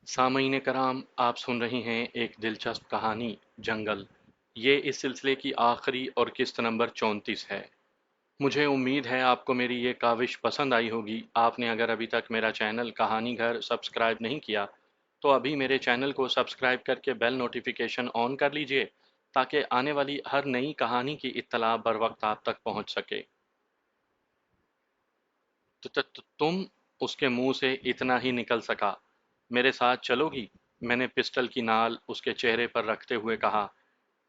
सामईन कराम, आप सुन रही हैं एक दिलचस्प कहानी जंगल। ये इस सिलसिले की आखिरी और किस्त नंबर 34 है। मुझे उम्मीद है आपको मेरी ये काविश पसंद आई होगी। आपने अगर अभी तक मेरा चैनल कहानी घर सब्सक्राइब नहीं किया तो अभी मेरे चैनल को सब्सक्राइब करके बेल नोटिफिकेशन ऑन कर लीजिए ताकि आने वाली हर नई कहानी की इत्तला बर वक्त आप तक पहुंच सके। तुम, उसके मुंह से इतना ही निकल सका। मेरे साथ चलोगी? मैंने पिस्टल की नाल उसके चेहरे पर रखते हुए कहा।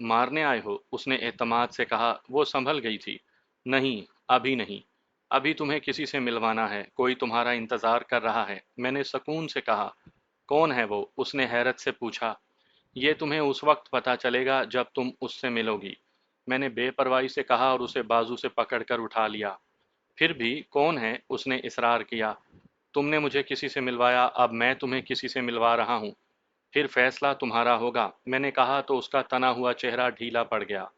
मारने आए हो? उसने एतमाद से कहा। वो संभल गई थी। नहीं, अभी नहीं। अभी तुम्हें किसी से मिलवाना है, कोई तुम्हारा इंतजार कर रहा है, मैंने सुकून से कहा। कौन है वो? उसने हैरत से पूछा। ये तुम्हें उस वक्त पता चलेगा जब तुम उससे मिलोगी, मैंने बेपरवाही से कहा और उसे बाजू से पकड़कर उठा लिया। फिर भी कौन है? उसने इसरार किया। तुमने मुझे किसी से मिलवाया, अब मैं तुम्हें किसी से मिलवा रहा हूँ। फिर फैसला तुम्हारा होगा, मैंने कहा तो उसका तना हुआ चेहरा ढीला पड़ गया।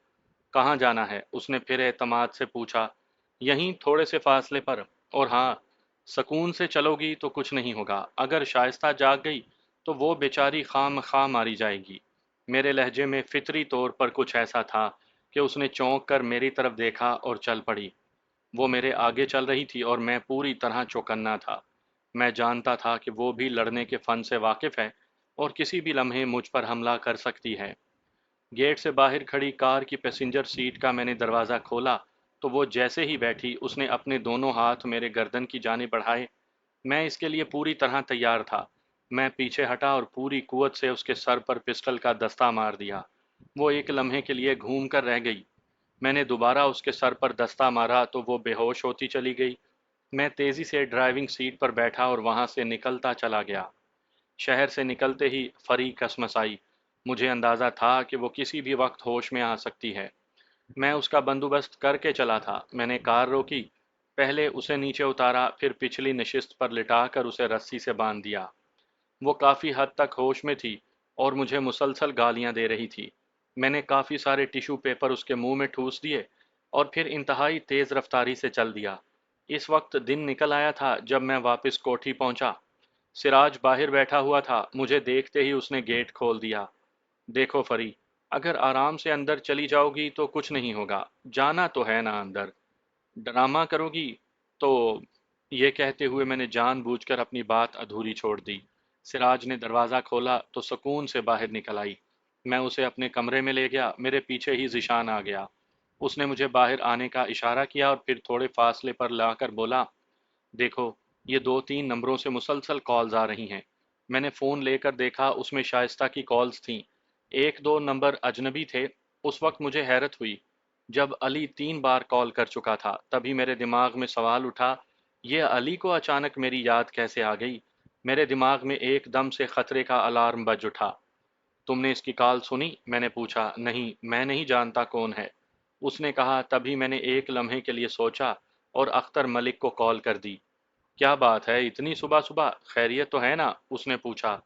कहाँ जाना है? उसने फिर एतमाद से पूछा। यहीं थोड़े से फासले पर। और हाँ, सुकून से चलोगी तो कुछ नहीं होगा, अगर शाइस्ता जाग गई तो वो बेचारी खाम खा मारी जाएगी। मेरे लहजे में फितरी तौर पर कुछ ऐसा था कि उसने चौंक कर मेरी तरफ देखा और चल पड़ी। वो मेरे आगे चल रही थी और मैं पूरी तरह चौकन्ना था। मैं जानता था कि वो भी लड़ने के फन से वाकिफ है और किसी भी लम्हे मुझ पर हमला कर सकती है। गेट से बाहर खड़ी कार की पैसेंजर सीट का मैंने दरवाज़ा खोला तो वो जैसे ही बैठी उसने अपने दोनों हाथ मेरे गर्दन की जाने बढ़ाए। मैं इसके लिए पूरी तरह तैयार था। मैं पीछे हटा और पूरी कुवत से उसके सर पर पिस्टल का दस्ता मार दिया। वो एक लम्हे के लिए घूम कर रह गई। मैंने दोबारा उसके सर पर दस्ता मारा तो वो बेहोश होती चली गई। मैं तेजी से ड्राइविंग सीट पर बैठा और वहां से निकलता चला गया। शहर से निकलते ही फरी कसमसाई। मुझे अंदाजा था कि वो किसी भी वक्त होश में आ सकती है। मैं उसका बंदोबस्त करके चला था। मैंने कार रोकी, पहले उसे नीचे उतारा, फिर पिछली नशिस्त पर लिटाकर उसे रस्सी से बांध दिया। वो काफ़ी हद तक होश में थी और मुझे मुसलसल गालियां दे रही थी। मैंने काफ़ी सारे टिश्यू पेपर उसके मुंह में ठूस दिए और फिर इंतहाई तेज़ रफ्तारी से चल दिया। इस वक्त दिन निकल आया था जब मैं वापस कोठी पहुंचा। सिराज बाहर बैठा हुआ था। मुझे देखते ही उसने गेट खोल दिया। देखो फरी, अगर आराम से अंदर चली जाओगी तो कुछ नहीं होगा, जाना तो है ना अंदर। ड्रामा करोगी तो। ये कहते हुए मैंने जानबूझकर अपनी बात अधूरी छोड़ दी। सिराज ने दरवाज़ा खोला तो सुकून से बाहर निकल आई। मैं उसे अपने कमरे में ले गया। मेरे पीछे ही जिशान आ गया। उसने मुझे बाहर आने का इशारा किया और फिर थोड़े फासले पर लाकर बोला। देखो, ये दो तीन नंबरों से मुसलसल कॉल्स आ रही हैं। मैंने फ़ोन लेकर देखा, उसमें शाइस्ता की कॉल्स थीं। एक दो नंबर अजनबी थे। उस वक्त मुझे हैरत हुई। जब अली 3 बार कॉल कर चुका था तभी मेरे दिमाग में सवाल उठा, ये अली को अचानक मेरी याद कैसे आ गई। मेरे दिमाग में एकदम से खतरे का अलार्म बज उठा। तुमने इसकी कॉल सुनी? मैंने पूछा। नहीं, मैं नहीं जानता कौन है, उसने कहा। तभी मैंने एक लम्हे के लिए सोचा और अख्तर मलिक को कॉल कर दी। क्या बात है, इतनी सुबह सुबह? खैरियत तो है ना? उसने पूछा।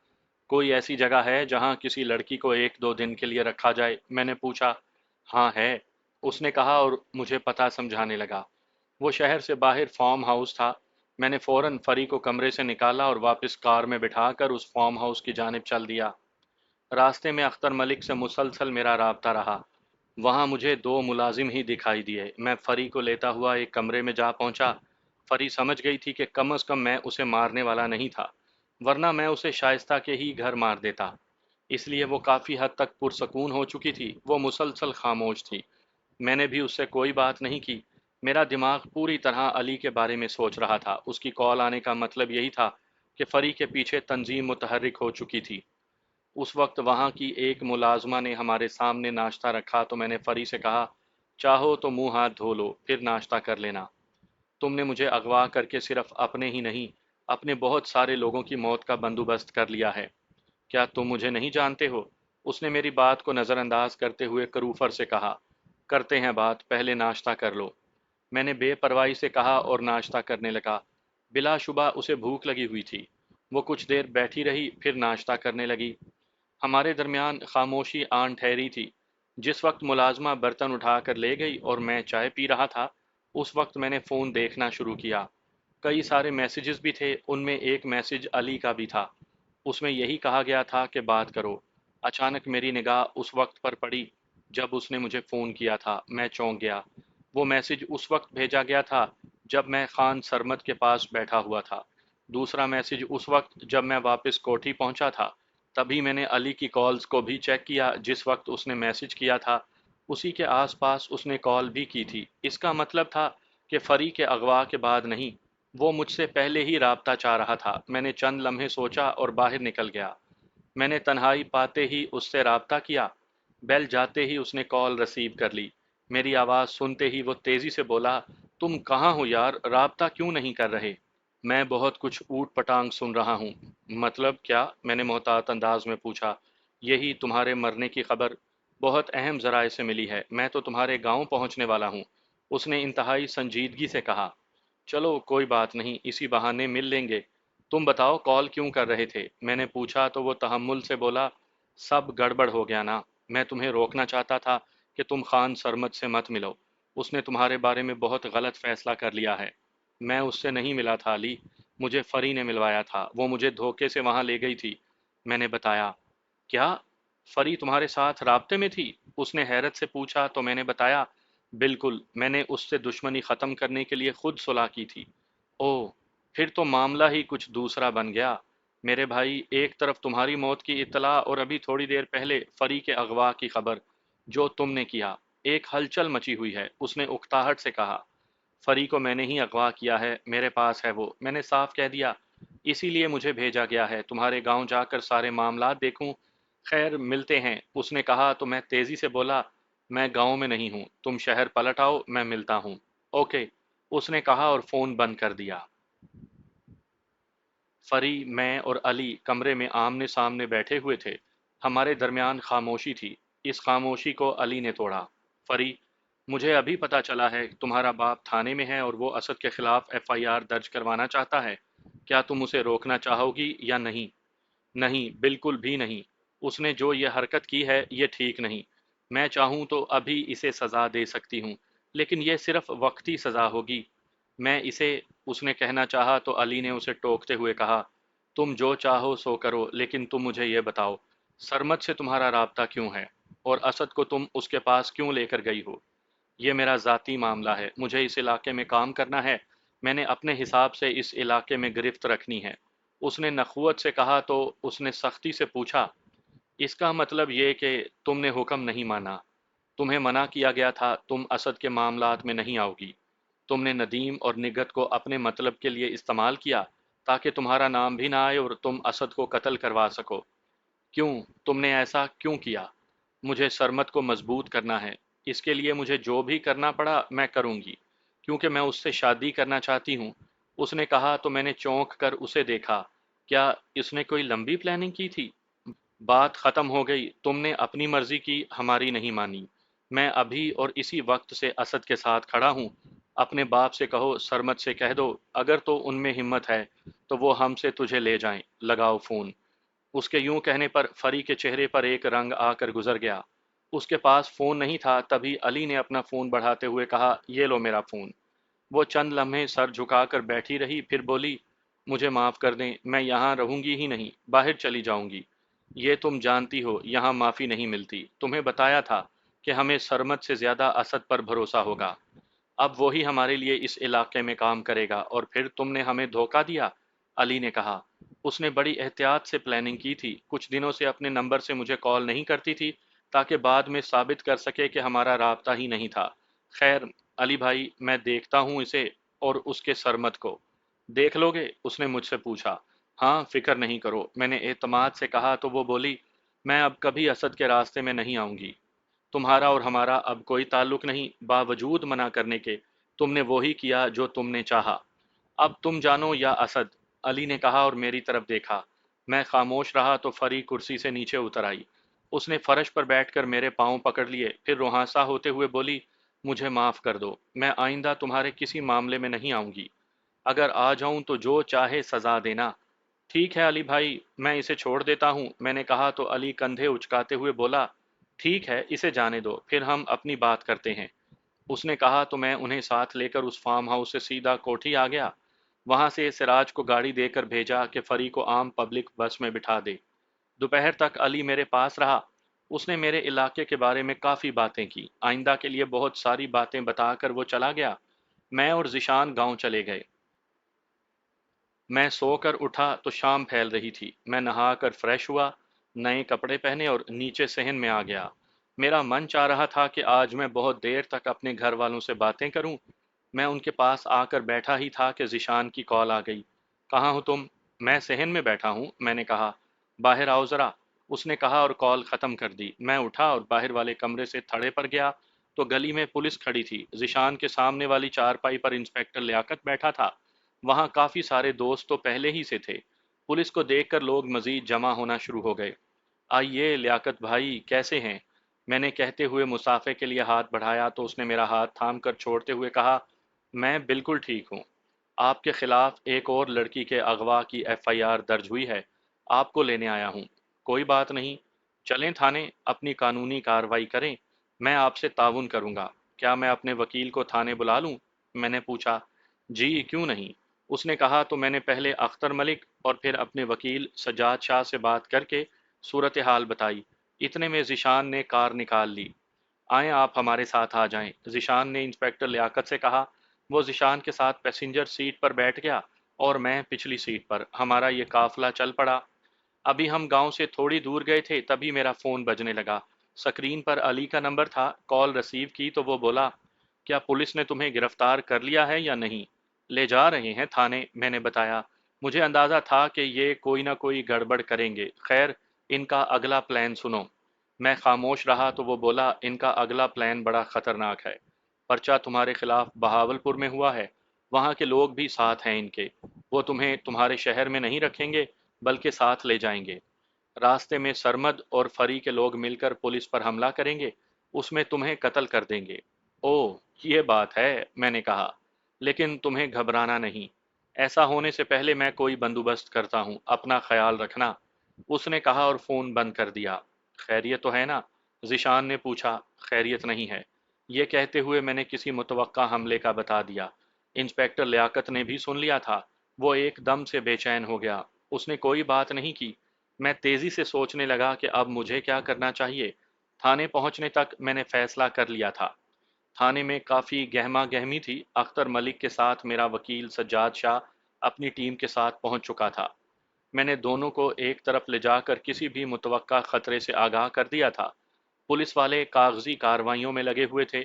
कोई ऐसी जगह है जहां किसी लड़की को एक दो दिन के लिए रखा जाए? मैंने पूछा। हाँ है, उसने कहा और मुझे पता समझाने लगा। वो शहर से बाहर फार्म हाउस था। मैंने फौरन फरी को कमरे से निकाला और वापस कार में बिठाकर उस फार्म हाउस की जानिब चल दिया। रास्ते में अख्तर मलिक से मुसलसल मेरा राब्ता रहा। वहां मुझे दो मुलाजिम ही दिखाई दिए। मैं फरी को लेता हुआ एक कमरे में जा पहुंचा। फरी समझ गई थी कि कम अज कम मैं उसे मारने वाला नहीं था, वरना मैं उसे शाइस्ता के ही घर मार देता। इसलिए वो काफ़ी हद तक पुरसकून हो चुकी थी। वो मुसलसल खामोश थी। मैंने भी उससे कोई बात नहीं की। मेरा दिमाग पूरी तरह अली के बारे में सोच रहा था। उसकी कॉल आने का मतलब यही था कि फरी के पीछे तंजीम मुतहर्रिक हो चुकी थी। उस वक्त वहाँ की एक मुलाजमा ने हमारे सामने नाश्ता रखा तो मैंने फरी से कहा, चाहो तो मुंह हाथ धो लो फिर नाश्ता कर लेना। तुमने मुझे अगवा करके सिर्फ अपने ही नहीं, अपने बहुत सारे लोगों की मौत का बंदोबस्त कर लिया है। क्या तुम मुझे नहीं जानते हो? उसने मेरी बात को नज़रअंदाज करते हुए करूफर से कहा। करते हैं बात, पहले नाश्ता कर लो। मैंने बेपरवाही से कहा और नाश्ता करने लगा। बिलाशुबा उसे भूख लगी हुई थी। वो कुछ देर बैठी रही फिर नाश्ता करने लगी। हमारे दरमियान खामोशी आन ठहरी थी। जिस वक्त मुलाजमा बर्तन उठाकर ले गई और मैं चाय पी रहा था, उस वक्त मैंने फ़ोन देखना शुरू किया। कई सारे मैसेजेस भी थे, उनमें एक मैसेज अली का भी था। اس میں یہی کہا گیا تھا کہ بات کرو۔ اچانک میری نگاہ اس وقت پر پڑی جب اس نے مجھے فون کیا تھا۔ میں چونک گیا۔ وہ میسج اس وقت بھیجا گیا تھا جب میں خان سرمد کے پاس بیٹھا ہوا تھا۔ دوسرا میسج اس وقت جب میں واپس کوٹھی پہنچا تھا۔ تبھی میں نے علی کی کالز کو بھی چیک کیا۔ جس وقت اس نے میسج کیا تھا اسی کے آس پاس اس نے کال بھی کی تھی۔ اس کا مطلب تھا کہ فری کے اغوا کے بعد نہیں، وہ مجھ سے پہلے ہی رابطہ چاہ رہا تھا۔ میں نے چند لمحے سوچا اور باہر نکل گیا۔ میں نے تنہائی پاتے ہی اس سے رابطہ کیا۔ بیل جاتے ہی اس نے کال ریسیو کر لی۔ میری آواز سنتے ہی وہ تیزی سے بولا، تم کہاں ہو یار، رابطہ کیوں نہیں کر رہے؟ میں بہت کچھ اوٹ پٹانگ سن رہا ہوں۔ مطلب کیا؟ میں نے محتاط انداز میں پوچھا۔ یہی تمہارے مرنے کی خبر بہت اہم ذرائع سے ملی ہے، میں تو تمہارے گاؤں پہنچنے والا ہوں۔ اس نے انتہائی سنجیدگی سے کہا۔ چلو کوئی بات نہیں، اسی بہانے مل لیں گے۔ تم بتاؤ کال کیوں کر رہے تھے؟ میں نے پوچھا تو وہ تحمل سے بولا، سب گڑبڑ ہو گیا نا، میں تمہیں روکنا چاہتا تھا کہ تم خان سرمد سے مت ملو۔ اس نے تمہارے بارے میں بہت غلط فیصلہ کر لیا ہے۔ میں اس سے نہیں ملا تھا علی، مجھے فری نے ملوایا تھا، وہ مجھے دھوکے سے وہاں لے گئی تھی۔ میں نے بتایا۔ کیا فری تمہارے ساتھ رابطے میں تھی؟ اس نے حیرت سے پوچھا تو میں نے بتایا، بالکل، میں نے اس سے دشمنی ختم کرنے کے لیے خود صلح کی تھی۔ اوہ، پھر تو معاملہ ہی کچھ دوسرا بن گیا۔ میرے بھائی، ایک طرف تمہاری موت کی اطلاع اور ابھی تھوڑی دیر پہلے فری کے اغوا کی خبر جو تم نے کیا، ایک ہلچل مچی ہوئی ہے۔ اس نے اکتاہٹ سے کہا۔ فری کو میں نے ہی اغوا کیا ہے، میرے پاس ہے وہ، میں نے صاف کہہ دیا۔ اسی لیے مجھے بھیجا گیا ہے، تمہارے گاؤں جا کر سارے معاملات دیکھوں۔ خیر ملتے ہیں، اس نے کہا تو میں تیزی سے بولا، میں گاؤں میں نہیں ہوں، تم شہر پلٹ آؤ، میں ملتا ہوں۔ اوکے، اس نے کہا اور فون بند کر دیا۔ فری، میں اور علی کمرے میں آمنے سامنے بیٹھے ہوئے تھے۔ ہمارے درمیان خاموشی تھی۔ اس خاموشی کو علی نے توڑا۔ فری، مجھے ابھی پتا چلا ہے تمہارا باپ تھانے میں ہے اور وہ اسد کے خلاف ایف آئی آر درج کروانا چاہتا ہے۔ کیا تم اسے روکنا چاہو گی یا نہیں؟ نہیں، بالکل بھی نہیں۔ اس نے جو یہ حرکت کی ہے یہ ٹھیک نہیں۔ میں چاہوں تو ابھی اسے سزا دے سکتی ہوں، لیکن یہ صرف وقتی سزا ہوگی۔ میں اسے، اس نے کہنا چاہا تو علی نے اسے ٹوکتے ہوئے کہا، تم جو چاہو سو کرو، لیکن تم مجھے یہ بتاؤ، سرمد سے تمہارا رابطہ کیوں ہے؟ اور اسد کو تم اس کے پاس کیوں لے کر گئی ہو؟ یہ میرا ذاتی معاملہ ہے، مجھے اس علاقے میں کام کرنا ہے، میں نے اپنے حساب سے اس علاقے میں گرفت رکھنی ہے۔ اس نے نخوت سے کہا تو اس نے سختی سے پوچھا، اس کا مطلب یہ کہ تم نے حکم نہیں مانا؟ تمہیں منع کیا گیا تھا، تم اسد کے معاملات میں نہیں آؤ گی۔ تم نے ندیم اور نگت کو اپنے مطلب کے لیے استعمال کیا تاکہ تمہارا نام بھی نہ آئے اور تم اسد کو قتل کروا سکو۔ کیوں؟ تم نے ایسا کیوں کیا؟ مجھے سرمت کو مضبوط کرنا ہے، اس کے لیے مجھے جو بھی کرنا پڑا میں کروں گی، کیونکہ میں اس سے شادی کرنا چاہتی ہوں۔ اس نے کہا تو میں نے چونک کر اسے دیکھا۔ کیا اس نے کوئی لمبی پلاننگ کی تھی؟ بات ختم ہو گئی، تم نے اپنی مرضی کی، ہماری نہیں مانی۔ میں ابھی اور اسی وقت سے اسد کے ساتھ کھڑا ہوں۔ اپنے باپ سے کہو، سرمت سے کہہ دو، اگر تو ان میں ہمت ہے تو وہ ہم سے تجھے لے جائیں، لگاؤ فون۔ اس کے یوں کہنے پر فری کے چہرے پر ایک رنگ آ کر گزر گیا۔ اس کے پاس فون نہیں تھا، تبھی علی نے اپنا فون بڑھاتے ہوئے کہا، یہ لو میرا فون۔ وہ چند لمحے سر جھکا کر بیٹھی رہی، پھر بولی، مجھے معاف کر دیں، میں یہاں رہوں گی ہی نہیں، باہر چلی جاؤں گی۔ یہ تم جانتی ہو یہاں معافی نہیں ملتی، تمہیں بتایا تھا کہ ہمیں سرمد سے زیادہ اسد پر بھروسہ ہوگا۔ اب وہی ہمارے لیے اس علاقے میں کام کرے گا اور پھر تم نے ہمیں دھوکہ دیا، علی نے کہا۔ اس نے بڑی احتیاط سے پلاننگ کی تھی، کچھ دنوں سے اپنے نمبر سے مجھے کال نہیں کرتی تھی تاکہ بعد میں ثابت کر سکے کہ ہمارا رابطہ ہی نہیں تھا۔ خیر علی بھائی، میں دیکھتا ہوں اسے اور اس کے سرمد کو۔ دیکھ لو گے؟ اس نے مجھ سے پوچھا۔ ہاں فکر نہیں کرو، میں نے اعتماد سے کہا تو وہ بولی، میں اب کبھی اسد کے راستے میں نہیں آؤں گی۔ تمہارا اور ہمارا اب کوئی تعلق نہیں، باوجود منع کرنے کے تم نے وہی کیا جو تم نے چاہا۔ اب تم جانو یا اسد، علی نے کہا اور میری طرف دیکھا۔ میں خاموش رہا تو فری کرسی سے نیچے اتر آئی۔ اس نے فرش پر بیٹھ کر میرے پاؤں پکڑ لیے، پھر روہاسا ہوتے ہوئے بولی، مجھے معاف کر دو، میں آئندہ تمہارے کسی معاملے میں نہیں آؤں گی، اگر آ جاؤں تو جو چاہے سزا دینا۔ ٹھیک ہے علی بھائی، میں اسے چھوڑ دیتا ہوں، میں نے کہا تو علی کندھے اچکاتے ہوئے بولا، ٹھیک ہے اسے جانے دو، پھر ہم اپنی بات کرتے ہیں۔ اس نے کہا تو میں انہیں ساتھ لے کر اس فارم ہاؤس سے سیدھا کوٹھی آ گیا۔ वहां से सिराज को गाड़ी देकर भेजा कि फरी को आम पब्लिक बस में बिठा दे। दोपहर तक अली मेरे पास रहा। उसने मेरे इलाके के बारे में काफ़ी बातें की, आइंदा के लिए बहुत सारी बातें बताकर वो चला गया। मैं और जिशान गांव चले गए। मैं सोकर उठा तो शाम फैल रही थी। मैं नहाकर फ्रेश हुआ, नए कपड़े पहने और नीचे सहन में आ गया। मेरा मन चाह रहा था कि आज मैं बहुत देर तक अपने घर वालों से बातें करूं। मैं उनके पास आकर बैठा ही था कि जिशान की कॉल आ गई। कहाँ हो तुम? मैं सहन में बैठा हूँ, मैंने कहा। बाहर आओ ज़रा, उसने कहा और कॉल ख़त्म कर दी। मैं उठा और बाहर वाले कमरे से थड़े पर गया तो गली में पुलिस खड़ी थी। जिशान के सामने वाली चारपाई पर इंस्पेक्टर लियाकत बैठा था। वहाँ काफ़ी सारे दोस्त तो पहले ही से थे। पुलिस को देखकर लोग मज़ीद जमा होना शुरू हो गए। आइए लियाकत भाई, कैसे हैं? मैंने कहते हुए मुसाफे के लिए हाथ बढ़ाया तो उसने मेरा हाथ थाम कर छोड़ते हुए कहा, मैं बिल्कुल ठीक हूँ। आपके खिलाफ एक और लड़की के अगवा की एफआईआर दर्ज हुई है। आपको लेने आया हूँ। कोई बात नहीं, चलें थाने, अपनी कानूनी कार्रवाई करें। मैं आपसे ताउन करूँगा। क्या मैं अपने वकील को थाने बुला लूँ? मैंने पूछा। जी क्यों नहीं। उसने कहा तो मैंने पहले अख्तर मलिक और फिर अपने वकील सज्जाद शाह से बात करके सूरत हाल बताई। इतने में जिशान ने कार निकाल ली। आए आप हमारे साथ आ जाएं, जिशान ने इंस्पेक्टर लियाकत से कहा। वो जिशान के साथ पैसेंजर सीट पर बैठ गया और मैं पिछली सीट पर। हमारा ये काफिला चल पड़ा। अभी हम गांव से थोड़ी दूर गए थे तभी मेरा फ़ोन बजने लगा। स्क्रीन पर अली का नंबर था। कॉल रिसीव की तो वो बोला, क्या पुलिस ने तुम्हें गिरफ्तार कर लिया है या नहीं? ले जा रहे हैं थाने, मैंने बताया। मुझे अंदाज़ा था कि ये कोई ना कोई गड़बड़ करेंगे। खैर, इनका अगला प्लान सुनो। मैं खामोश रहा तो वो बोला, इनका अगला प्लान बड़ा ख़तरनाक है। पर्चा तुम्हारे खिलाफ बहावलपुर में हुआ है। वहाँ के लोग भी साथ हैं इनके। वो तुम्हें तुम्हारे शहर में नहीं रखेंगे बल्कि साथ ले जाएंगे। रास्ते में सरमद और फरी के लोग मिलकर पुलिस पर हमला करेंगे। उसमें तुम्हें कत्ल कर देंगे। ओह, ये बात है, मैंने कहा। लेकिन तुम्हें घबराना नहीं। ऐसा होने से पहले मैं कोई बंदोबस्त करता हूँ, अपना ख्याल रखना, उसने कहा और फ़ोन बंद कर दिया। खैरियत तो है ना? जिशान ने पूछा। खैरियत नहीं है। ये कहते हुए मैंने किसी मुतवक्का हमले का बता दिया। इंस्पेक्टर लियाकत ने भी सुन लिया था। वो एकदम से बेचैन हो गया। उसने कोई बात नहीं की। मैं तेजी से सोचने लगा कि अब मुझे क्या करना चाहिए। थाने पहुंचने तक मैंने फैसला कर लिया था। थाने में काफ़ी गहमा गहमी थी। अख्तर मलिक के साथ मेरा वकील सज्जाद शाह अपनी टीम के साथ पहुंच चुका था। मैंने दोनों को एक तरफ ले जाकर किसी भी मुतवक्का खतरे से आगाह कर दिया था। पुलिस वाले कागजी कार्रवाइयों में लगे हुए थे।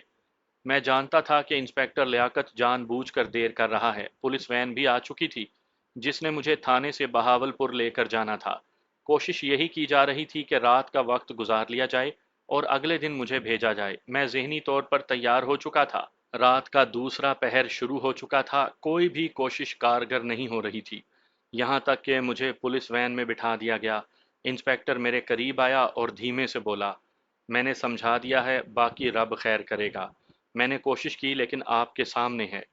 मैं जानता था कि इंस्पेक्टर लियाकत जानबूझकर देर कर रहा है। पुलिस वैन भी आ चुकी थी जिसने मुझे थाने से बहावलपुर लेकर जाना था। कोशिश यही की जा रही थी कि रात का वक्त गुजार लिया जाए और अगले दिन मुझे भेजा जाए। मैं ज़हनी तौर पर तैयार हो चुका था। रात का दूसरा पहर शुरू हो चुका था। कोई भी कोशिश कारगर नहीं हो रही थी। यहाँ तक कि मुझे पुलिस वैन में बिठा दिया गया। इंस्पेक्टर मेरे करीब आया और धीमे से बोला, मैंने समझा दिया है, बाकी रब खैर करेगा। मैंने कोशिश की लेकिन आपके सामने है।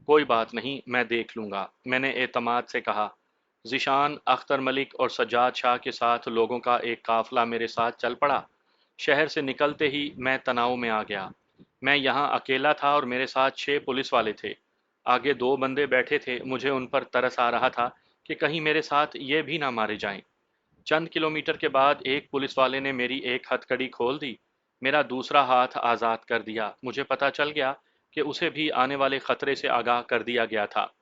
कोई बात नहीं, मैं देख लूँगा, मैंने एतमाद से कहा। ज़िशान, अख्तर मलिक और सज्जाद शाह के साथ लोगों का एक काफ़िला मेरे साथ चल पड़ा। शहर से निकलते ही मैं तनाव में आ गया। मैं यहाँ अकेला था और मेरे साथ 6 पुलिस वाले थे। आगे 2 बंदे बैठे थे। मुझे उन पर तरस आ रहा था कि कहीं मेरे साथ ये भी ना मारे जाएं। चंद किलोमीटर के बाद एक पुलिस वाले ने मेरी एक हथकड़ी खोल दी। मेरा दूसरा हाथ आज़ाद कर दिया। मुझे पता चल गया कि उसे भी आने वाले खतरे से आगाह कर दिया गया था।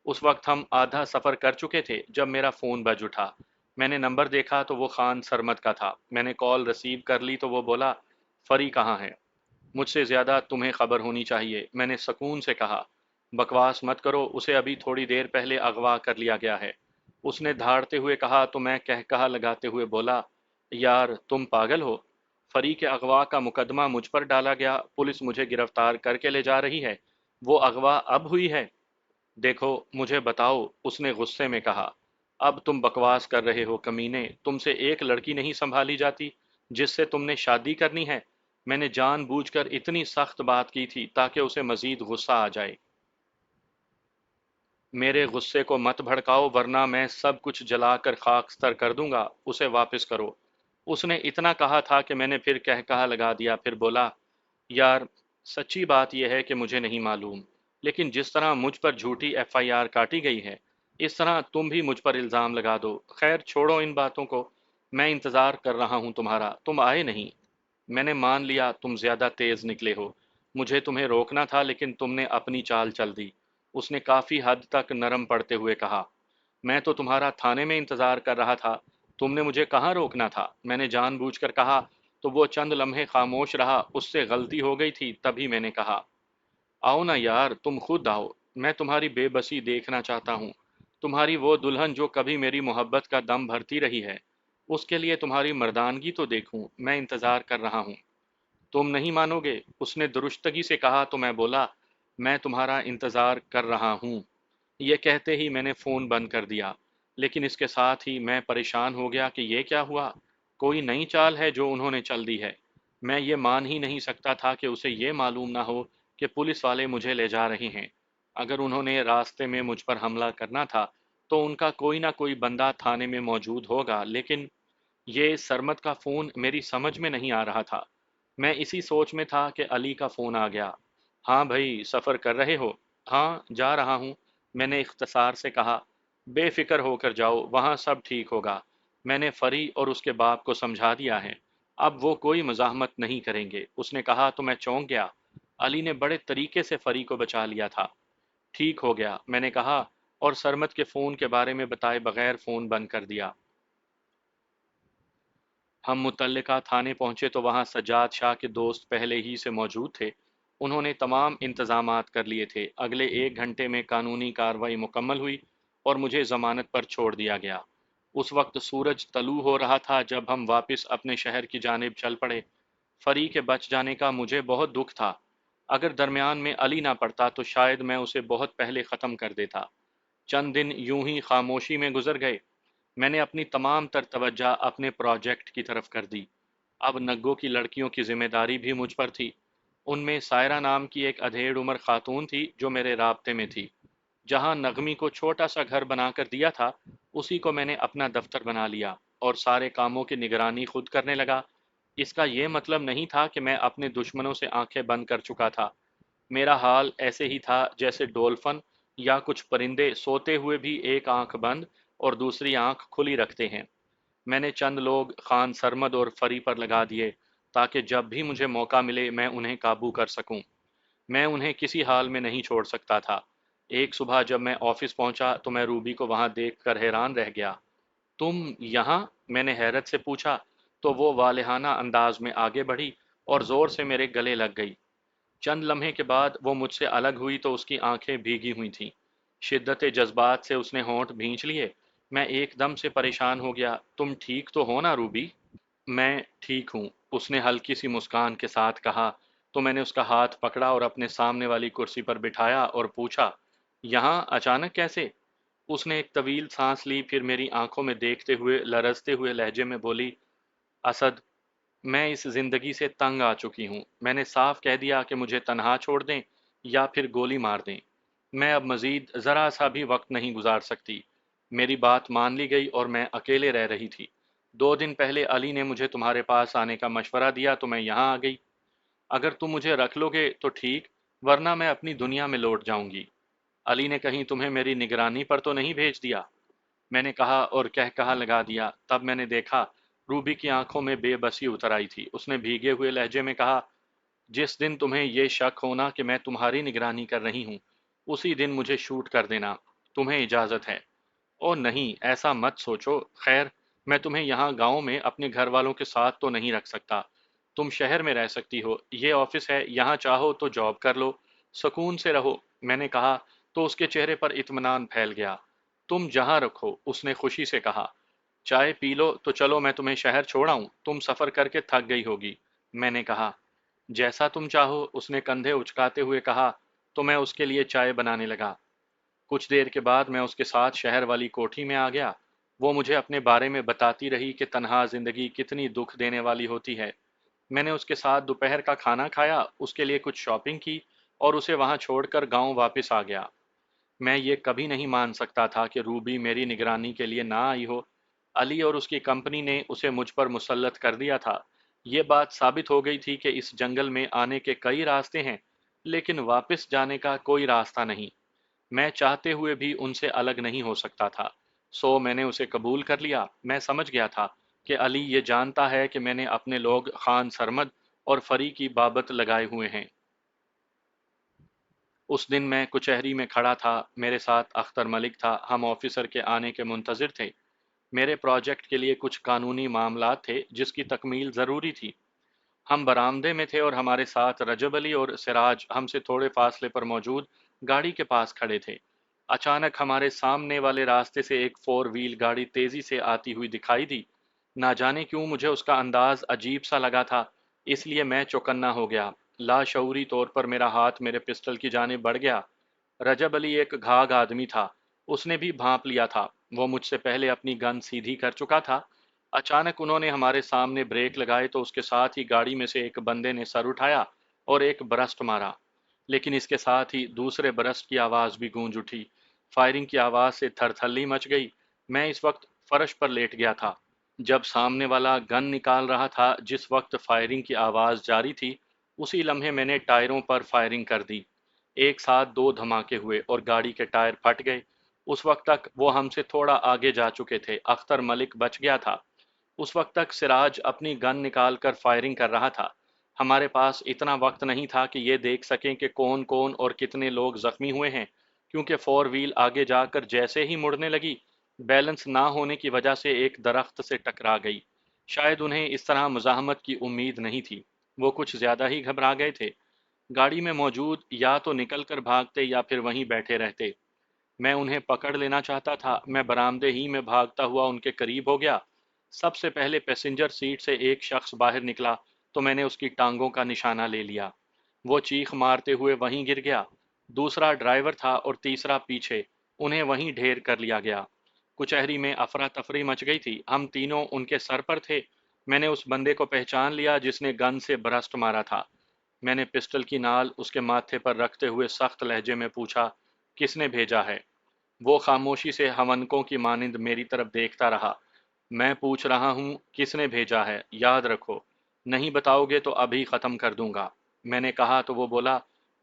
उस वक्त हम आधा सफ़र कर चुके थे जब मेरा फ़ोन बज उठा। मैंने नंबर देखा तो वो खान सरमद का था। मैंने कॉल रिसीव कर ली तो वो बोला, फरी कहाँ है? मुझसे ज़्यादा तुम्हें खबर होनी चाहिए, मैंने सुकून से कहा। बकवास मत करो, उसे अभी थोड़ी देर पहले अगवा कर लिया गया है, उसने धाड़ते हुए कहा। तो मैं कहकहा लगाते हुए बोला, यार तुम पागल हो। फरी के अगवा का मुकदमा मुझ पर डाला गया, पुलिस मुझे गिरफ्तार करके ले जा रही है। वो अगवा अब हुई है? देखो मुझे बताओ, उसने गुस्से में कहा। अब तुम बकवास कर रहे हो कमीने, तुमसे एक लड़की नहीं संभाली जाती जिससे तुमने शादी करनी है। मैंने जानबूझकर इतनी सख्त बात की थी ताकि उसे मजीद गुस्सा आ जाए। मेरे गुस्से को मत भड़काओ वरना मैं सब कुछ जलाकर खाकस्तर कर दूंगा। उसे वापस करो। उसने इतना कहा था कि मैंने फिर कहकहा लगा दिया। फिर बोला, यार सच्ची बात यह है कि मुझे नहीं मालूम। लेकिन जिस तरह मुझ पर झूठी एफआईआर काटी गई है, इस तरह तुम भी मुझ पर इल्ज़ाम लगा दो। खैर छोड़ो इन बातों को, मैं इंतज़ार कर रहा हूँ तुम्हारा, तुम आए नहीं। मैंने मान लिया तुम ज़्यादा तेज़ निकले हो, मुझे तुम्हें रोकना था लेकिन तुमने अपनी चाल चल दी, उसने काफ़ी हद तक नरम पड़ते हुए कहा। मैं तो तुम्हारा थाने में इंतज़ार कर रहा था, तुमने मुझे कहाँ रोकना था, मैंने जानबूझकर कहा। तो वो चंद लम्हे खामोश रहा, उससे गलती हो गई थी, तभी मैंने कहा, आओ ना यार, तुम खुद आओ, मैं तुम्हारी बेबसी देखना चाहता हूँ। तुम्हारी वो दुल्हन जो कभी मेरी मोहब्बत का दम भरती रही है, उसके लिए तुम्हारी मर्दानगी तो देखूं, मैं इंतज़ार कर रहा हूँ। तुम नहीं मानोगे, उसने दुरुस्तगी से कहा तो मैं बोला, मैं तुम्हारा इंतज़ार कर रहा हूँ। ये कहते ही मैंने फ़ोन बंद कर दिया, लेकिन इसके साथ ही मैं परेशान हो गया कि ये क्या हुआ, कोई नई चाल है जो उन्होंने चल दी है। मैं ये मान ही नहीं सकता था कि उसे ये मालूम ना हो कि पुलिस वाले मुझे ले जा रहे हैं। अगर उन्होंने रास्ते में मुझ पर हमला करना था, तो उनका कोई ना कोई बंदा थाने में मौजूद होगा, लेकिन ये सरमत का फ़ोन मेरी समझ में नहीं आ रहा था। मैं इसी सोच में था कि अली का फ़ोन आ गया। हाँ भाई, सफ़र कर रहे हो? हाँ, जा रहा हूँ, मैंने इख्तसार से कहा। बेफ़िक्र होकर जाओ, वहाँ सब ठीक होगा। मैंने फरी और उसके बाप को समझा दिया है। अब वो कोई मज़ाहमत नहीं करेंगे, उसने कहा तो मैं चौंक गया। अली ने बड़े तरीके से फरी को बचा लिया था। ठीक हो गया, मैंने कहा, और सरमत के फ़ोन के बारे में बताए बगैर फ़ोन बंद कर दिया। हम मुतल्लिका थाने पहुंचे तो वहां सज्जाद शाह के दोस्त पहले ही से मौजूद थे। उन्होंने तमाम इंतजामात कर लिए थे। अगले 1 घंटे में कानूनी कार्रवाई मुकम्मल हुई और मुझे जमानत पर छोड़ दिया गया। उस वक्त सूरज तलू हो रहा था जब हम वापस अपने शहर की जानिब चल पड़े। फरी के बच जाने का मुझे बहुत दुख था। अगर दरमियान में अली ना पड़ता तो शायद मैं उसे बहुत पहले ख़त्म कर देता। चंद दिन यूं ही खामोशी में गुजर गए। मैंने अपनी तमाम तर तवज्जो अपने प्रोजेक्ट की तरफ कर दी। अब नग्गों की लड़कियों की जिम्मेदारी भी मुझ पर थी। उनमें सायरा नाम की एक अधेड़ उम्र खातून थी जो मेरे राब्ते में थी। जहां नगमी को छोटा सा घर बनाकर दिया था, उसी को मैंने अपना दफ्तर बना लिया और सारे कामों की निगरानी खुद करने लगा। इसका यह मतलब नहीं था कि मैं अपने दुश्मनों से आंखें बंद कर चुका था। मेरा हाल ऐसे ही था जैसे डोल्फन या कुछ परिंदे सोते हुए भी एक आंख बंद और दूसरी आंख खुली रखते हैं। मैंने चंद लोग खान सरमद और फरी पर लगा दिए ताकि जब भी मुझे मौका मिले मैं उन्हें काबू कर सकूं। मैं उन्हें किसी हाल में नहीं छोड़ सकता था। एक सुबह जब मैं ऑफिस पहुंचा तो मैं रूबी को वहां देखकर हैरान रह गया। तुम यहाँ? मैंने हैरत से पूछा, तो वो वालेहाना अंदाज में आगे बढ़ी और जोर से मेरे गले लग गई। चंद लम्हे के बाद वो मुझसे अलग हुई तो उसकी आंखें भीगी हुई थीं। शिद्दत जज्बात से उसने होंठ भींच लिए। मैं एकदम से परेशान हो गया। तुम ठीक तो हो ना रूबी? मैं ठीक हूँ, उसने हल्की सी मुस्कान के साथ कहा। तो मैंने उसका हाथ पकड़ा और अपने सामने वाली कुर्सी पर बिठाया और पूछा, यहाँ अचानक कैसे? उसने एक तवील सांस ली, फिर मेरी आंखों में देखते हुए लरजते हुए लहजे में बोली, असद, मैं इस जिंदगी से तंग आ चुकी हूँ। मैंने साफ कह दिया कि मुझे तन्हा छोड़ दें या फिर गोली मार दें। मैं अब मजीद ज़रा सा भी वक्त नहीं गुजार सकती। मेरी बात मान ली गई और मैं अकेले रह रही थी। 2 दिन पहले अली ने मुझे तुम्हारे पास आने का मशवरा दिया तो मैं यहाँ आ गई। अगर तुम मुझे रख लोगे तो ठीक, वरना मैं अपनी दुनिया में लौट जाऊंगी। अली ने कहीं तुम्हें मेरी निगरानी पर तो नहीं भेज दिया? मैंने कहा और कह कहा लगा दिया। तब मैंने देखा रूबी की आंखों में बेबसी उतर आई थी। उसने भीगे हुए लहजे में कहा, जिस दिन तुम्हें ये शक होना कि मैं तुम्हारी निगरानी कर रही हूँ, उसी दिन मुझे शूट कर देना। तुम्हें इजाज़त है। ओ नहीं, ऐसा मत सोचो। खैर, मैं तुम्हें यहाँ गांव में अपने घर वालों के साथ तो नहीं रख सकता। तुम शहर में रह सकती हो, ये ऑफिस है, यहाँ चाहो तो जॉब कर लो, सुकून से रहो। मैंने कहा तो उसके चेहरे पर इत्मीनान फैल गया। तुम जहाँ रखो, उसने खुशी से कहा। चाय पी लो तो चलो मैं तुम्हें शहर छोड़ाऊं, तुम सफ़र करके थक गई होगी। मैंने कहा, जैसा तुम चाहो, उसने कंधे उचकाते हुए कहा। तो मैं उसके लिए चाय बनाने लगा। कुछ देर के बाद मैं उसके साथ शहर वाली कोठी में आ गया। वो मुझे अपने बारे में बताती रही कि तन्हा जिंदगी कितनी दुख देने वाली होती है। मैंने उसके साथ दोपहर का खाना खाया, उसके लिए कुछ शॉपिंग की और उसे वहां छोड़कर गांव वापस आ गया। मैं ये कभी नहीं मान सकता था कि रूबी मेरी निगरानी के लिए ना आई हो। अली और उसकी कंपनी ने उसे मुझ पर मुसल्लत कर दिया था। ये बात साबित हो गई थी कि इस जंगल में आने के कई रास्ते हैं, लेकिन वापस जाने का कोई रास्ता नहीं। मैं चाहते हुए भी उनसे अलग नहीं हो सकता था। सो मैंने उसे कबूल कर लिया। मैं समझ गया था कि अली ये जानता है कि मैंने अपने लोग खान सरमद और फरी की बाबत लगाए हुए हैं। उस दिन मैं कुचहरी में खड़ा था। मेरे साथ अख्तर मलिक था। हम ऑफिसर के आने के मुंतजिर थे। मेरे प्रोजेक्ट के लिए कुछ कानूनी मामलात थे जिसकी तकमील ज़रूरी थी। हम बरामदे में थे और हमारे साथ रजब अली और सिराज हमसे थोड़े फासले पर मौजूद गाड़ी के पास खड़े थे। अचानक हमारे सामने वाले रास्ते से एक फोर व्हील गाड़ी तेजी से आती हुई दिखाई दी। ना जाने क्यों मुझे उसका अंदाज अजीब सा लगा था, इसलिए मैं चौकन्ना हो गया। लाशऊरी तौर पर मेरा हाथ मेरे पिस्टल की जानिब बढ़ गया। रजब अली एक घाघ आदमी था। उसने भी भांप लिया था। वो मुझसे पहले अपनी गन सीधी कर चुका था। अचानक उन्होंने हमारे सामने ब्रेक लगाए तो उसके साथ ही गाड़ी में से एक बंदे ने सर उठाया और एक बरस्ट मारा। लेकिन इसके साथ ही दूसरे बरस्ट की आवाज भी गूंज उठी। फायरिंग की आवाज से थरथल्ली मच गई। मैं इस वक्त फर्श पर लेट गया था। जब सामने वाला गन निकाल रहा था, जिस वक्त फायरिंग की आवाज जारी थी, उसी लम्हे मैंने टायरों पर फायरिंग कर दी। एक साथ दो धमाके हुए और गाड़ी के टायर फट गए। उस वक्त तक वो हमसे थोड़ा आगे जा चुके थे। अख्तर मलिक बच गया था। उस वक्त तक सिराज अपनी गन निकालकर फायरिंग कर रहा था। हमारे पास इतना वक्त नहीं था कि ये देख सकें कि कौन कौन और कितने लोग जख्मी हुए हैं, क्योंकि फोर व्हील आगे जाकर जैसे ही मुड़ने लगी, बैलेंस ना होने की वजह से एक दरख्त से टकरा गई। शायद उन्हें इस तरह मुजाहमत की उम्मीद नहीं थी। वो कुछ ज्यादा ही घबरा गए थे। गाड़ी में मौजूद या तो निकल कर भागते या फिर वहीं बैठे रहते। मैं उन्हें पकड़ लेना चाहता था। मैं बरामदे ही में भागता हुआ उनके करीब हो गया। सबसे पहले पैसेंजर सीट से एक शख्स बाहर निकला तो मैंने उसकी टांगों का निशाना ले लिया। वो चीख मारते हुए वहीं गिर गया। दूसरा ड्राइवर था और तीसरा पीछे। उन्हें वहीं ढेर कर लिया गया। कुचहरी में अफरा तफरी मच गई थी। हम तीनों उनके सर पर थे। मैंने उस बंदे को पहचान लिया जिसने गन से बरस्ट मारा था। मैंने पिस्टल की नाल उसके माथे पर रखते हुए सख्त लहजे में पूछा, किसने भेजा है? वो खामोशी से हवनकों की मानिंद मेरी तरफ देखता रहा। मैं पूछ रहा हूँ, किसने भेजा है? याद रखो, नहीं बताओगे तो अभी ख़त्म कर दूंगा। मैंने कहा तो वो बोला,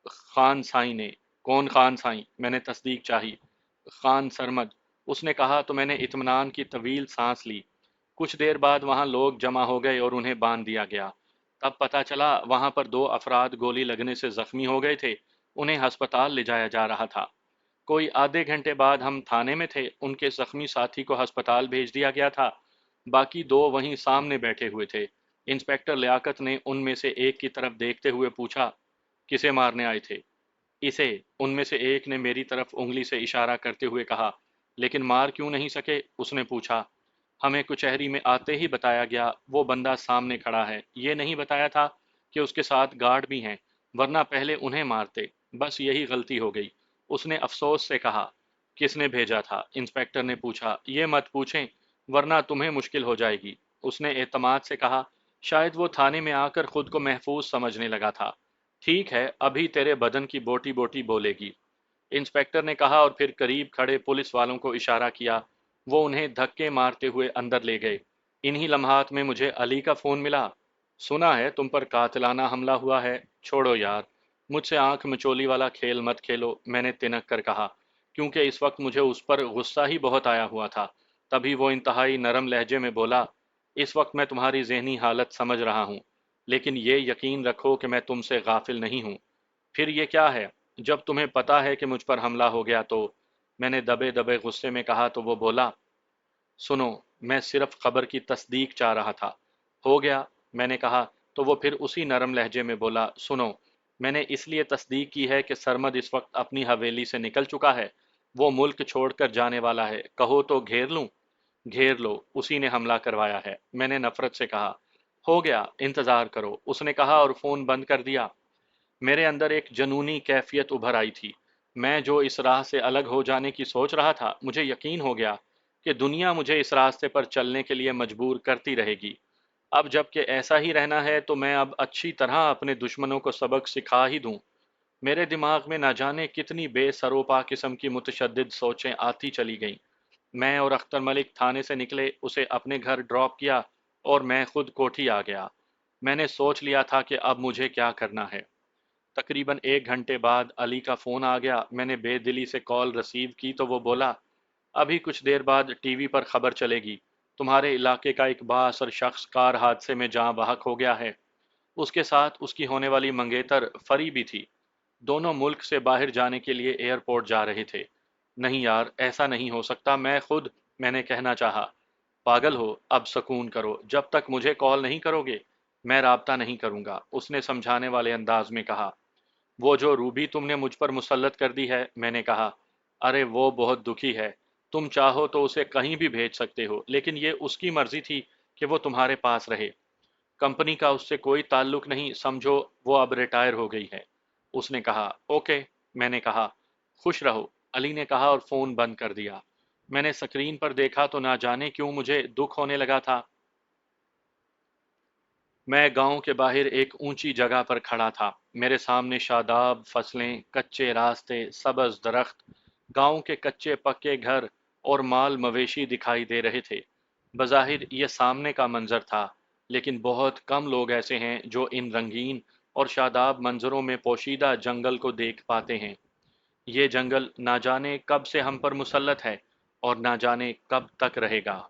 खान साई ने। कौन खान साई? मैंने तस्दीक चाही। खान सरमद, उसने कहा तो मैंने इत्मीनान की तवील सांस ली। कुछ देर बाद वहां लोग जमा हो गए और उन्हें बांध दिया गया। तब पता चला वहां पर दो अफराद गोली लगने से जख्मी हो गए थे। उन्हें अस्पताल ले जाया जा रहा था। कोई आधे घंटे बाद हम थाने में थे। उनके जख्मी साथी को अस्पताल भेज दिया गया था। बाकी दो वहीं सामने बैठे हुए थे। इंस्पेक्टर लियाकत ने उनमें से एक की तरफ देखते हुए पूछा, किसे मारने आए थे? इसे। उनमें से एक ने मेरी तरफ उंगली से इशारा करते हुए कहा। लेकिन मार क्यों नहीं सके? उसने पूछा। हमें कुचहरी में आते ही बताया गया वो बंदा सामने खड़ा है। ये नहीं बताया था कि उसके साथ गार्ड भी हैं, वरना पहले उन्हें मारते। बस यही गलती हो गई। उसने अफसोस से कहा। किसने भेजा था? इंस्पेक्टर ने पूछा। ये मत पूछें, वरना तुम्हें मुश्किल हो जाएगी। उसने एतमाद से कहा। शायद वो थाने में आकर खुद को महफूज समझने लगा था। ठीक है, अभी तेरे बदन की बोटी बोटी बोलेगी, इंस्पेक्टर ने कहा और फिर करीब खड़े पुलिस वालों को इशारा किया। वो उन्हें धक्के मारते हुए अंदर ले गए। इन्हीं लम्हात में मुझे अली का फोन मिला। सुना है तुम पर कातिलाना हमला हुआ है। छोड़ो यार, मुझसे आंख मिचोली वाला खेल मत खेलो, मैंने तिनक कर कहा, क्योंकि इस वक्त मुझे उस पर गुस्सा ही बहुत आया हुआ था। तभी वो इंतहाई नरम लहजे में बोला, इस वक्त मैं तुम्हारी जहनी हालत समझ रहा हूँ, लेकिन ये यकीन रखो कि मैं तुमसे गाफिल नहीं हूँ। फिर ये क्या है? जब तुम्हें पता है कि मुझ पर हमला हो गया तो? मैंने दबे दबे गुस्से में कहा तो वो बोला, सुनो, मैं सिर्फ खबर की तस्दीक चाह रहा था। हो गया, मैंने कहा। तो वो फिर उसी नरम लहजे में बोला, सुनो, मैंने इसलिए तस्दीक की है कि सरमद इस वक्त अपनी हवेली से निकल चुका है। वो मुल्क छोड़कर जाने वाला है। कहो तो घेर लूं? घेर लो, उसी ने हमला करवाया है, मैंने नफरत से कहा। हो गया, इंतजार करो, उसने कहा और फोन बंद कर दिया। मेरे अंदर एक जनूनी कैफियत उभर आई थी। मैं जो इस राह से अलग हो जाने की सोच रहा था, मुझे यकीन हो गया कि दुनिया मुझे इस रास्ते पर चलने के लिए मजबूर करती रहेगी। अब जबकि ऐसा ही रहना है तो मैं अब अच्छी तरह अपने दुश्मनों को सबक सिखा ही दूं। मेरे दिमाग में न जाने कितनी बेसरोपा किस्म की मुतशद्दिद सोचें आती चली गईं। मैं और अख्तर मलिक थाने से निकले, उसे अपने घर ड्रॉप किया और मैं खुद कोठी आ गया। मैंने सोच लिया था कि अब मुझे क्या करना है। تقریباً 1 گھنٹے بعد علی کا فون آ گیا۔ میں نے بے دلی سے کال ریسیو کی تو وہ بولا، ابھی کچھ دیر بعد ٹی وی پر خبر چلے گی، تمہارے علاقے کا ایک بااثر شخص کار حادثے میں جاں بحق ہو گیا ہے۔ اس کے ساتھ اس کی ہونے والی منگیتر فری بھی تھی۔ دونوں ملک سے باہر جانے کے لیے ایئرپورٹ جا رہے تھے۔ نہیں یار، ایسا نہیں ہو سکتا، میں نے کہنا چاہا۔ پاگل ہو، اب سکون کرو، جب تک مجھے کال نہیں کرو گے میں رابطہ نہیں کروں گا، اس نے سمجھانے والے انداز میں کہا۔ وہ جو روبی تم نے مجھ پر مسلط کر دی ہے، میں نے کہا۔ ارے وہ بہت دکھی ہے، تم چاہو تو اسے کہیں بھی بھیج سکتے ہو، لیکن یہ اس کی مرضی تھی کہ وہ تمہارے پاس رہے۔ کمپنی کا اس سے کوئی تعلق نہیں، سمجھو وہ اب ریٹائر ہو گئی ہے، اس نے کہا۔ اوکے، میں نے کہا۔ خوش رہو، علی نے کہا اور فون بند کر دیا۔ میں نے سکرین پر دیکھا تو نہ جانے کیوں مجھے دکھ ہونے لگا تھا۔ میں گاؤں کے باہر ایک اونچی جگہ پر کھڑا تھا۔ میرے سامنے شاداب فصلیں، کچے راستے، سبز درخت، گاؤں کے کچے پکے گھر اور مال مویشی دکھائی دے رہے تھے۔ بظاہر یہ سامنے کا منظر تھا، لیکن بہت کم لوگ ایسے ہیں جو ان رنگین اور شاداب منظروں میں پوشیدہ جنگل کو دیکھ پاتے ہیں۔ یہ جنگل نہ جانے کب سے ہم پر مسلط ہے اور نہ جانے کب تک رہے گا۔